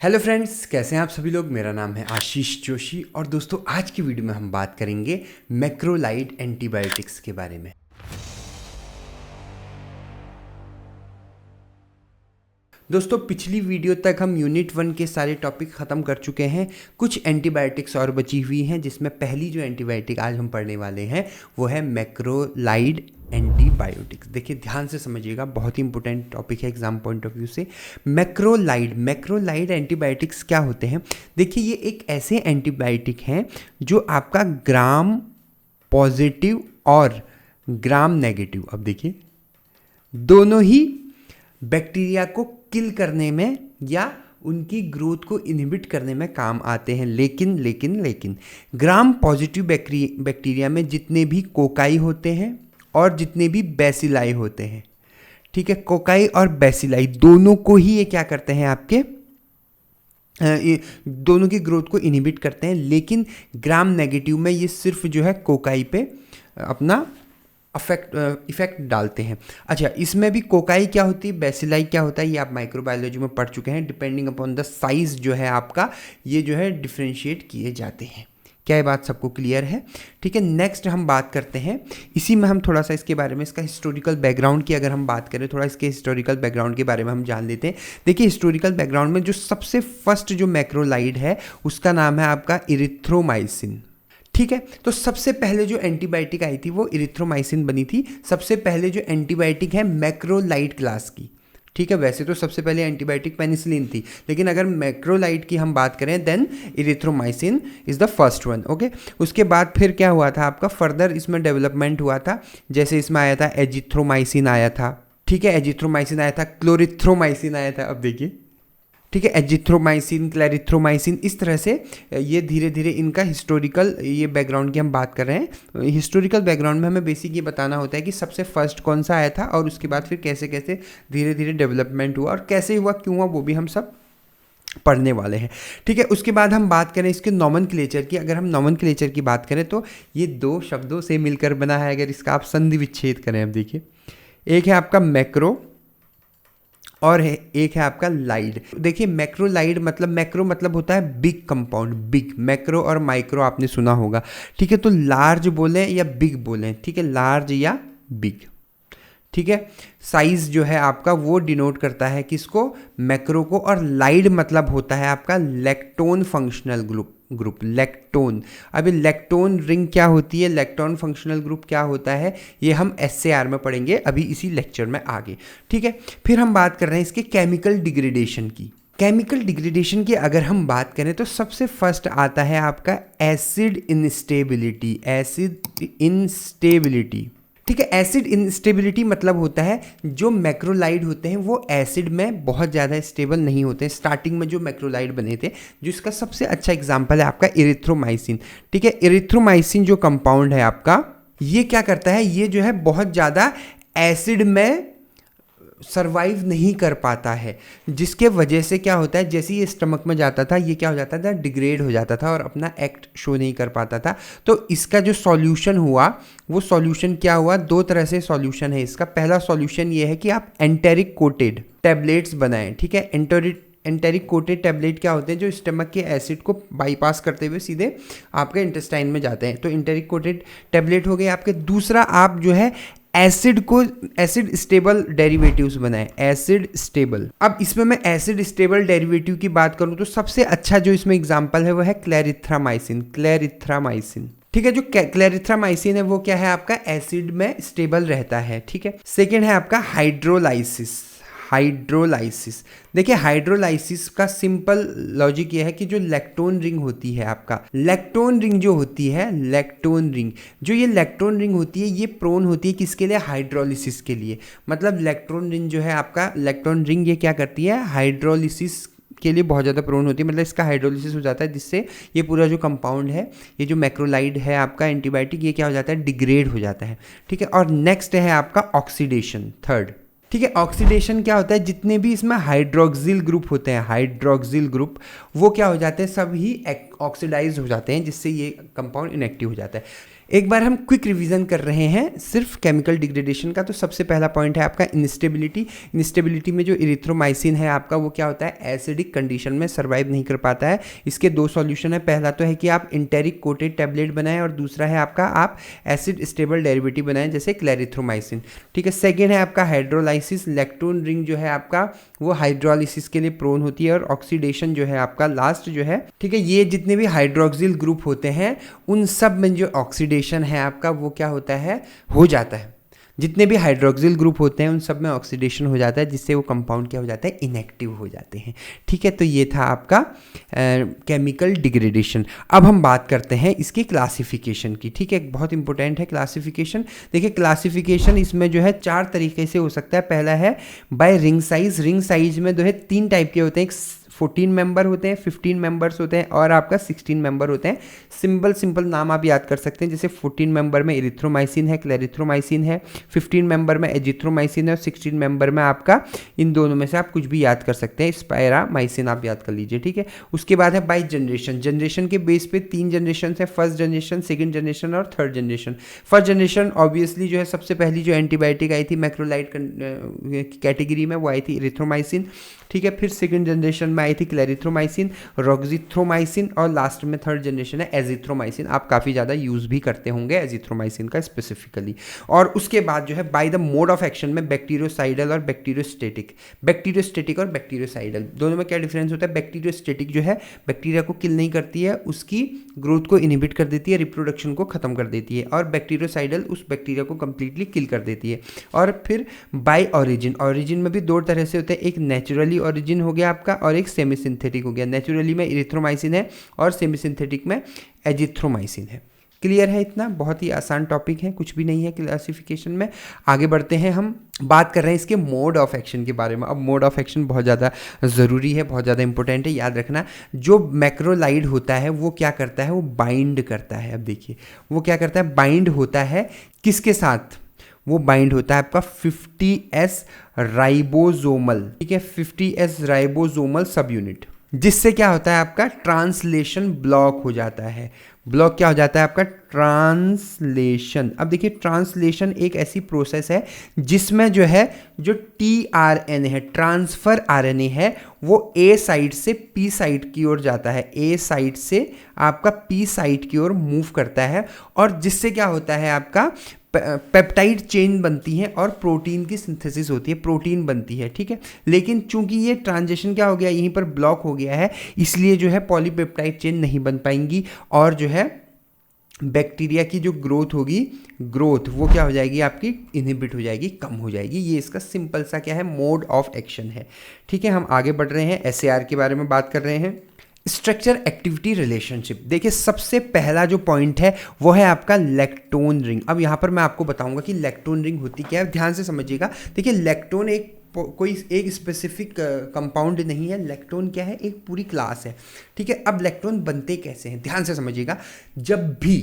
Hello friends, कैसे हैं आप सभी लोग। मेरा नाम है आशीष जोशी और दोस्तों आज की वीडियो में हम बात करेंगे मैक्रोलाइड एंटीबायोटिक्स के बारे में। दोस्तों पिछली वीडियो तक हम यूनिट 1 के सारे टॉपिक ख़त्म कर चुके हैं। कुछ एंटीबायोटिक्स और बची हुई हैं, जिसमें पहली जो एंटीबायोटिक आज हम पढ़ने वाले हैं वो है मैक्रोलाइड एंटीबायोटिक्स। देखिए ध्यान से समझिएगा, बहुत ही इंपॉर्टेंट टॉपिक है एग्जाम पॉइंट ऑफ व्यू से। मैक्रोलाइड एंटीबायोटिक्स क्या होते हैं। देखिए ये एक ऐसे एंटीबायोटिक हैं जो आपका ग्राम पॉजिटिव और ग्राम नेगेटिव, अब देखिए दोनों ही बैक्टीरिया को किल करने में या उनकी ग्रोथ को इनहिबिट करने में काम आते हैं। लेकिन ग्राम पॉजिटिव बैक्टीरिया में जितने भी कोकाई होते हैं और जितने भी बेसिलाई होते हैं, ठीक है, कोकाई और बेसिलाई दोनों को ही ये क्या करते हैं, आपके दोनों की ग्रोथ को इनहिबिट करते हैं। लेकिन ग्राम नेगेटिव में ये सिर्फ जो है कोकाई पे अपना इफेक्ट डालते हैं। अच्छा, इसमें भी कोकाई क्या होती है, बेसिलाई क्या होता है, ये आप माइक्रोबायोलॉजी में पढ़ चुके हैं। डिपेंडिंग अपॉन द साइज जो है आपका, ये जो है डिफ्रेंशिएट किए जाते हैं। क्या ये बात सबको क्लियर है? ठीक है, नेक्स्ट हम बात करते हैं, इसी में हम थोड़ा सा इसके बारे में, इसका हिस्टोरिकल बैकग्राउंड की अगर हम बात करें, थोड़ा इसके हिस्टोरिकल बैकग्राउंड के बारे में हम जान लेते हैं। देखिए हिस्टोरिकल बैकग्राउंड में जो सबसे फर्स्ट जो मैक्रोलाइड है उसका नाम है आपका इरिथ्रोमाइसिन। ठीक है, तो सबसे पहले जो एंटीबायोटिक आई थी वो इरिथ्रोमाइसिन बनी थी। सबसे पहले जो एंटीबायोटिक है मैक्रोलाइड क्लास की, ठीक है। वैसे तो सबसे पहले एंटीबायोटिक पेनिसिलिन थी, लेकिन अगर मैक्रोलाइड की हम बात करें then erythromycin is the first one. Okay, उसके बाद फिर क्या हुआ था आपका, फर्दर इसमें डेवलपमेंट हुआ था। जैसे इसमें आया था एजिथ्रोमाइसिन आया था, ठीक है, एजिथ्रोमाइसिन आया था, क्लोरिथ्रोमाइसिन आया था, अब देखिए, ठीक है, एजिथ्रोमाइसिन, क्लैरिथ्रोमाइसिन, इस तरह से ये धीरे धीरे इनका हिस्टोरिकल ये बैकग्राउंड की हम बात कर रहे हैं। हिस्टोरिकल बैकग्राउंड में हमें बेसिक ये बताना होता है कि सबसे फर्स्ट कौन सा आया था और उसके बाद फिर कैसे कैसे धीरे धीरे डेवलपमेंट हुआ और कैसे हुआ, क्यों हुआ, वो भी हम सब पढ़ने वाले हैं। ठीक है, उसके बाद हम बात करें इसके नॉमेनक्लेचर की। अगर हम नॉमेनक्लेचर की बात करें तो ये दो शब्दों से मिलकर बना है। अगर इसका आप संधि विच्छेद करें, अब देखिए, एक है आपका मैक्रो और एक है आपका लाइड। देखिए मैक्रोलाइड मतलब, मैक्रो मतलब होता है बिग कंपाउंड, बिग। मैक्रो और माइक्रो आपने सुना होगा, ठीक है। तो लार्ज बोलें या बिग बोलें, ठीक है, लार्ज या बिग, ठीक है। साइज जो है आपका वो डिनोट करता है किसको, मैक्रो को। और लाइड मतलब होता है आपका लैक्टोन फंक्शनल ग्रुप लैक्टोन। अभी लैक्टोन रिंग क्या होती है, लैक्टोन फंक्शनल ग्रुप क्या होता है, ये हम SAR में पढ़ेंगे अभी इसी लेक्चर में आगे, ठीक है। फिर हम बात कर रहे हैं इसके केमिकल डिग्रेडेशन की। केमिकल डिग्रेडेशन की अगर हम बात करें तो सबसे फर्स्ट आता है आपका एसिड इंस्टेबिलिटी। एसिड इंस्टेबिलिटी, ठीक है। एसिड इंस्टेबिलिटी मतलब होता है जो मैक्रोलाइड होते हैं वो एसिड में बहुत ज़्यादा स्टेबल नहीं होते हैं। स्टार्टिंग में जो मैक्रोलाइड बने थे, जिसका सबसे अच्छा एग्जांपल है आपका इरिथ्रोमाइसिन, ठीक है। इरिथ्रोमाइसिन जो कंपाउंड है आपका, ये क्या करता है, ये जो है बहुत ज़्यादा एसिड में सरवाइव नहीं कर पाता है, जिसके वजह से क्या होता है, जैसे ये स्टमक में जाता था ये क्या हो जाता था, डिग्रेड हो जाता था और अपना एक्ट शो नहीं कर पाता था। तो इसका जो सॉल्यूशन हुआ, वो सॉल्यूशन क्या हुआ, दो तरह से सॉल्यूशन है इसका। पहला सॉल्यूशन ये है कि आप एंटेरिक कोटेड टैबलेट्स बनाएं, ठीक है। एंटेरिक कोटेड टैबलेट क्या होते हैं, जो स्टमक के एसिड को बाईपास करते हुए सीधे आपके इंटेस्टाइन में जाते हैं। तो एंटेरिक कोटेड टैबलेट हो गए आपके। दूसरा, आप जो है एसिड स्टेबल डेरिवेटिव्स बनाएं, एसिड स्टेबल। अब इसमें मैं एसिड स्टेबल डेरिवेटिव की बात करूं तो सबसे अच्छा जो इसमें एग्जांपल है वो है क्लैरिथ्रामाइसिन। ठीक है, जो क्लैरिथ्रामाइसिन है वो क्या है आपका, एसिड में स्टेबल रहता है, ठीक है। सेकेंड है आपका हाइड्रोलाइसिस। देखिए हाइड्रोलाइसिस का सिंपल लॉजिक ये है कि जो लैक्टोन रिंग होती है आपका, लैक्टोन रिंग जो होती है, लैक्टोन रिंग होती है, ये प्रोन होती है किसके लिए, हाइड्रोलिसिस के लिए। मतलब लैक्टोन रिंग जो है आपका, लैक्टोन रिंग ये क्या करती है, हाइड्रोलिसिस के लिए बहुत ज़्यादा प्रोन होती है। मतलब इसका हाइड्रोलिसिस हो जाता है, जिससे ये पूरा जो कंपाउंड है, ये जो मैक्रोलाइड है आपका एंटीबायोटिक, ये क्या हो जाता है, डिग्रेड हो जाता है, ठीक है। और नेक्स्ट है आपका ऑक्सीडेशन, थर्ड, ठीक है। ऑक्सीडेशन क्या होता है, जितने भी इसमें हाइड्रोक्सिल ग्रुप होते हैं, हाइड्रोक्सिल ग्रुप, वो क्या हो जाते हैं, सब ही ऑक्सीडाइज हो जाते हैं, जिससे ये कंपाउंड इनएक्टिव हो जाता है। एक बार हम क्विक रिवीजन कर रहे हैं सिर्फ केमिकल डिग्रेडेशन का। तो सबसे पहला पॉइंट है आपका इंस्टेबिलिटी। इंस्टेबिलिटी में जो इरिथ्रोमाइसिन है आपका वो क्या होता है, एसिडिक कंडीशन में सर्वाइव नहीं कर पाता है। इसके दो सॉल्यूशन है, पहला तो है कि आप इंटेरिक कोटेड टैबलेट बनाएं और दूसरा है आपका आप एसिड स्टेबल डेरिवेटिव बनाएं जैसे क्लेरिथ्रोमाइसिन। ठीक है। सेकेंड है आपका हाइड्रोलाइसिस। लैक्टोन रिंग जो है आपका वो हाइड्रोलाइसिस के लिए प्रोन होती है और ऑक्सीडेशन जो है आपका लास्ट जो है, ठीक है, ये जितने भी हाइड्रोक्सिल ग्रुप होते हैं उन सब में जो ऑक्सीडेशन है आपका वो क्या होता है, हो जाता है। जितने भी हाइड्रोक्सिल ग्रुप होते हैं उन सब में ऑक्सीडेशन हो जाता है जिससे वो कंपाउंड क्या हो जाता है, इनएक्टिव हो जाते हैं। ठीक है। तो ये था आपका केमिकल डिग्रेडेशन। अब हम बात करते हैं इसकी क्लासिफिकेशन की। ठीक है, बहुत इंपॉर्टेंट है क्लासिफिकेशन। देखिए क्लासिफिकेशन इसमें जो है 4 तरीके से हो सकता है। पहला है bye ring size. Ring size में जो है 3 टाइप के होते हैं, 14 मेंबर होते हैं, 15 मेंबर्स होते हैं और आपका 16 मेंबर होते हैं। सिंपल नाम आप याद कर सकते हैं, जैसे 14 मेंबर में इरिथ्रोमाइसिन है, क्लेरिथ्रोमाइसिन है, 15 मेंबर में एजिथ्रोमाइसिन है और 16 मेंबर में आपका इन दोनों में से आप कुछ भी याद कर सकते हैं, स्पायरामाइसिन आप याद कर लीजिए। ठीक है। उसके बाद है बाय जनरेशन। जनरेशन के बेस पे 3 जनरेशन है, फर्स्ट जनरेशन, सेकेंड जनरेशन और third generation. First generation obviously जो है सबसे पहली जो एंटीबायोटिक आई थी मैक्रोलाइड कैटेगरी में वो आई थी इरिथ्रोमाइसिन। ठीक है। फिर सेकेंड जनरेशन में आई थी क्लेरिथ्रोमाइसिन, रोक्सिथ्रोमाइसिन और लास्ट में थर्ड जनरेशन है एजिथ्रोमाइसिन। आप काफ़ी ज़्यादा यूज़ भी करते होंगे एजिथ्रोमाइसिन का स्पेसिफिकली। और उसके बाद जो है by the mode of action में बैक्टीरियोसाइडल और बैक्टीरियोस्टेटिक। बैक्टीरियोस्टेटिक और बैक्टीरियोसाइडल दोनों में क्या डिफरेंस होता है, बैक्टीरियोस्टेटिक जो है बैक्टीरिया को किल नहीं करती है, उसकी ग्रोथ को इनहिबिट कर देती है, रिप्रोडक्शन को खत्म कर देती है, और बैक्टीरियोसाइडल उस बैक्टीरिया को कंप्लीटली किल कर देती है। और फिर बाय ऑरिजिन। ऑरिजिन में भी 2 तरह से होते हैं, एक नेचुरली ऑरिजिन हो गया आपका और एक सेमी सिंथेटिक हो गया। नेचुरली में इरिथ्रोमाइसिन है और सेमी सिंथेटिक में एजिथ्रोमाइसिन है। क्लियर है इतना? बहुत ही आसान टॉपिक है, कुछ भी नहीं है क्लासिफिकेशन में। आगे बढ़ते हैं, हम बात कर रहे हैं इसके मोड ऑफ एक्शन के बारे में। अब मोड ऑफ एक्शन बहुत ज़्यादा ज़रूरी है, बहुत ज़्यादा इंपॉर्टेंट है, याद रखना। जो मैक्रोलाइड होता है वो क्या करता है, वो बाइंड करता है। अब देखिए वो क्या करता है, बाइंड होता है किसके साथ, वो बाइंड होता है आपका 50S राइबोसोमल। ठीक है, 50S राइबोसोमल सब यूनिट, जिससे क्या होता है आपका ट्रांसलेशन ब्लॉक हो जाता है। ब्लॉक क्या हो जाता है आपका, ट्रांसलेशन। अब देखिए ट्रांसलेशन एक ऐसी प्रोसेस है जिसमें जो है जो tRNA है, ट्रांसफर RNA है, वो A साइड से P साइड की ओर जाता है, A साइड से आपका P साइड की ओर मूव करता है, और जिससे क्या होता है आपका पेप्टाइड चेन बनती है और प्रोटीन की सिंथेसिस होती है, प्रोटीन बनती है। ठीक है। लेकिन चूंकि ये ट्रांजिशन क्या हो गया, यहीं पर ब्लॉक हो गया है, इसलिए जो है पॉलीपेप्टाइड चेन नहीं बन पाएंगी और जो है बैक्टीरिया की जो ग्रोथ होगी, ग्रोथ वो क्या हो जाएगी आपकी, इनहिबिट हो जाएगी, कम हो जाएगी। ये इसका सिंपल सा क्या है, मोड ऑफ एक्शन है। ठीक है। हम आगे बढ़ रहे हैं, SAR के बारे में बात कर रहे हैं। Structure activity relationship. देखिए सबसे पहला जो पॉइंट है वो है आपका लैक्टोन रिंग। अब यहाँ पर मैं आपको बताऊंगा कि लैक्टोन रिंग होती क्या है, ध्यान से समझिएगा। देखिए लैक्टोन कोई एक स्पेसिफिक कंपाउंड नहीं है, लैक्टोन क्या है, एक पूरी क्लास है। ठीक है। अब लैक्टोन बनते कैसे हैं, ध्यान से समझिएगा। जब भी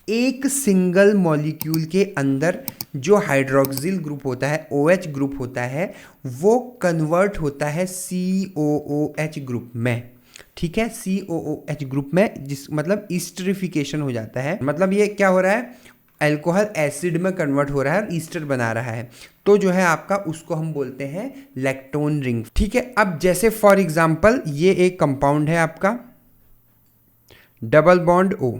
एक सिंगल मॉलिक्यूल के अंदर जो हाइड्रोक्सिल ग्रुप होता है, OH ग्रुप होता है, वो कन्वर्ट होता है COOH ग्रुप में। ठीक है, COOH ग्रुप में, जिस मतलब ईस्टरिफिकेशन हो जाता है। मतलब ये क्या हो रहा है, अल्कोहल एसिड में कन्वर्ट हो रहा है और ईस्टर बना रहा है, तो जो है आपका उसको हम बोलते हैं लैक्टोन रिंग। ठीक है। अब जैसे फॉर एग्जांपल ये एक कंपाउंड है आपका डबल बॉन्ड O।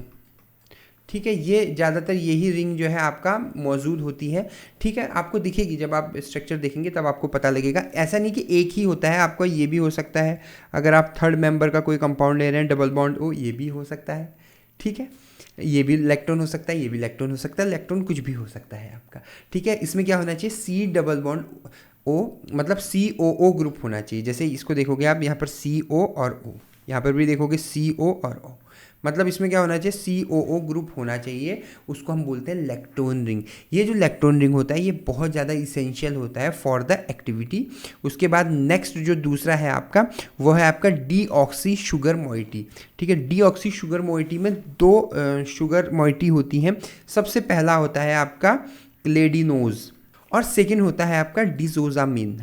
ठीक है, ये ज़्यादातर यही रिंग जो है आपका मौजूद होती है। ठीक है, आपको दिखेगी, जब आप स्ट्रक्चर देखेंगे तब आपको पता लगेगा। ऐसा नहीं कि एक ही होता है, आपको ये भी हो सकता है। अगर आप थर्ड मेंबर का कोई कंपाउंड ले रहे हैं डबल बॉन्ड O, ये भी हो सकता है। ठीक है, ये भी लैक्टोन हो सकता है, ये भी लैक्टोन हो सकता है, लैक्टोन कुछ भी हो सकता है आपका। ठीक है। इसमें क्या होना चाहिए, C डबल बॉन्ड O, मतलब COO ग्रुप होना चाहिए। जैसे इसको देखोगे आप, यहाँ पर CO और O, यहाँ पर भी देखोगे CO और O, मतलब इसमें क्या होना चाहिए, COO ग्रुप होना चाहिए, उसको हम बोलते हैं लैक्टोन रिंग। ये जो लैक्टोन रिंग होता है ये बहुत ज़्यादा इसेंशियल होता है फॉर द एक्टिविटी। उसके बाद नेक्स्ट जो दूसरा है आपका, वो है आपका डीऑक्सी शुगर मोइटी। ठीक है, डीऑक्सी शुगर मोइटी में 2 शुगर मोइटी होती हैं। सबसे पहला होता है आपका क्लेडिनोज और सेकेंड होता है आपका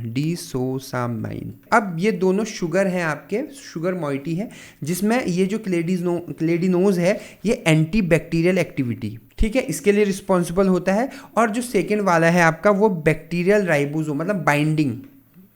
डिसोसामाइन। अब ये दोनों शुगर हैं आपके, शुगर मोइटी है, जिसमें ये जो क्लेडिनोज है ये एंटी बैक्टीरियल एक्टिविटी, ठीक है, इसके लिए रिस्पॉन्सिबल होता है। और जो सेकेंड वाला है आपका वो बैक्टीरियल राइबोसोम, मतलब बाइंडिंग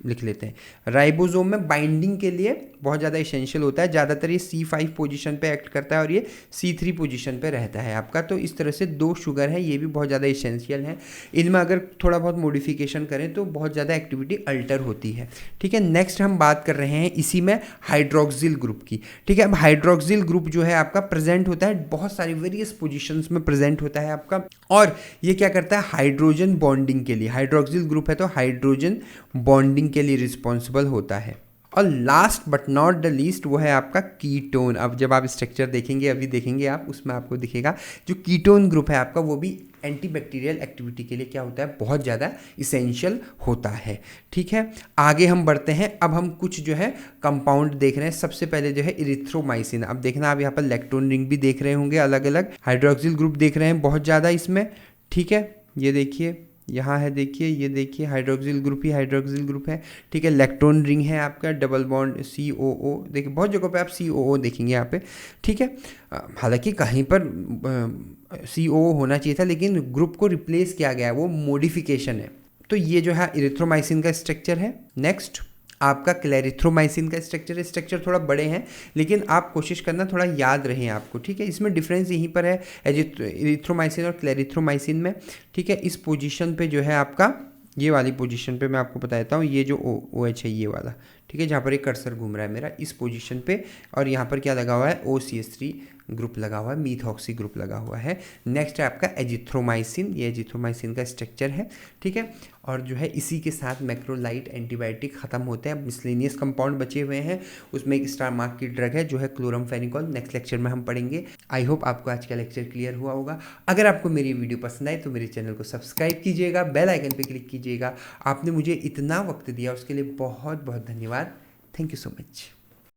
लिख लेते हैं। राइबोसोम में बाइंडिंग के लिए बहुत ज़्यादा इसेंशियल होता है। ज़्यादातर ये C5 पोजीशन पे एक्ट करता है और ये C3 पोजीशन पे रहता है आपका। तो इस तरह से 2 शुगर है, ये भी बहुत ज़्यादा इसेंशियल है। इनमें अगर थोड़ा बहुत मॉडिफिकेशन करें तो बहुत ज़्यादा एक्टिविटी अल्टर होती है। ठीक है, नेक्स्ट हम बात कर रहे हैं इसी में हाइड्रोक्सिल ग्रुप की। ठीक है, अब हाइड्रोक्सिल ग्रुप जो है आपका प्रेजेंट होता है बहुत सारी वेरियस पोजिशंस में प्रेजेंट होता है आपका, और ये क्या करता है हाइड्रोजन बॉन्डिंग के लिए। हाइड्रोक्सिल ग्रुप है तो हाइड्रोजन बॉन्डिंग के लिए रिस्पॉन्सिबल होता है। और last but not the least वो है आपका कीटोन। अब जब आप स्ट्रक्चर देखेंगे, अभी देखेंगे आप, उसमें आपको दिखेगा जो कीटोन ग्रुप है आपका वो भी एंटीबैक्टीरियल एक्टिविटी के लिए क्या होता है, बहुत ज़्यादा इसेंशियल होता है। ठीक है, आगे हम बढ़ते हैं। अब हम कुछ जो है कंपाउंड देख रहे हैं। सबसे पहले जो है इरिथ्रोमाइसिन। अब देखना, आप यहाँ पर लैक्टोन रिंग भी देख रहे होंगे अलग अलग, हाइड्रोक्सिल ग्रुप देख रहे हैं बहुत ज़्यादा इसमें। ठीक है, ये देखिए यहाँ है, देखिए ये देखिए हाइड्रोक्सिल ग्रुप ही हाइड्रोक्सिल ग्रुप है। ठीक है, लैक्टोन रिंग है आपका, डबल बॉन्ड COO, देखिए बहुत जगह पे आप COO देखेंगे यहाँ पे। ठीक है, हालांकि कहीं पर COO होना चाहिए था लेकिन ग्रुप को रिप्लेस किया गया है, वो मॉडिफिकेशन है। तो ये जो है इरिथ्रोमाइसिन का स्ट्रक्चर है। नेक्स्ट आपका क्लेरिथ्रोमाइसिन का स्ट्रक्चर थोड़ा बड़े हैं, लेकिन आप कोशिश करना थोड़ा याद रहे आपको। ठीक है, इसमें डिफरेंस यहीं पर है इरिथ्रोमाइसिन और क्लेरिथ्रोमाइसिन में। ठीक है, इस पोजीशन पे जो है आपका, ये वाली पोजीशन पे मैं आपको बता देता हूँ, ये जो OH है ये वाला, ठीक है, जहाँ पर एक कर्सर घूम रहा है मेरा, इस पोजीशन पे, और यहाँ पर क्या लगा हुआ है, OCH3 ग्रुप लगा हुआ है, मीथॉक्सी ग्रुप लगा हुआ है। नेक्स्ट है आपका एजिथ्रोमाइसिन, ये एजिथ्रोमाइसिन का स्ट्रक्चर है। ठीक है, और जो है इसी के साथ मैक्रोलाइट एंटीबायोटिक खत्म होते हैं। मिसलेनियस कंपाउंड बचे हुए हैं, उसमें एक स्टार मार्क की ड्रग है जो है क्लोरमफेनिकोल। नेक्स्ट लेक्चर में हम पढ़ेंगे। आई होप आपको आज का लेक्चर क्लियर हुआ होगा। अगर आपको मेरी वीडियो पसंद आए तो मेरे चैनल को सब्सक्राइब कीजिएगा, बेल आइकन पर क्लिक कीजिएगा। आपने मुझे इतना वक्त दिया उसके लिए बहुत बहुत धन्यवाद। Thank you so much.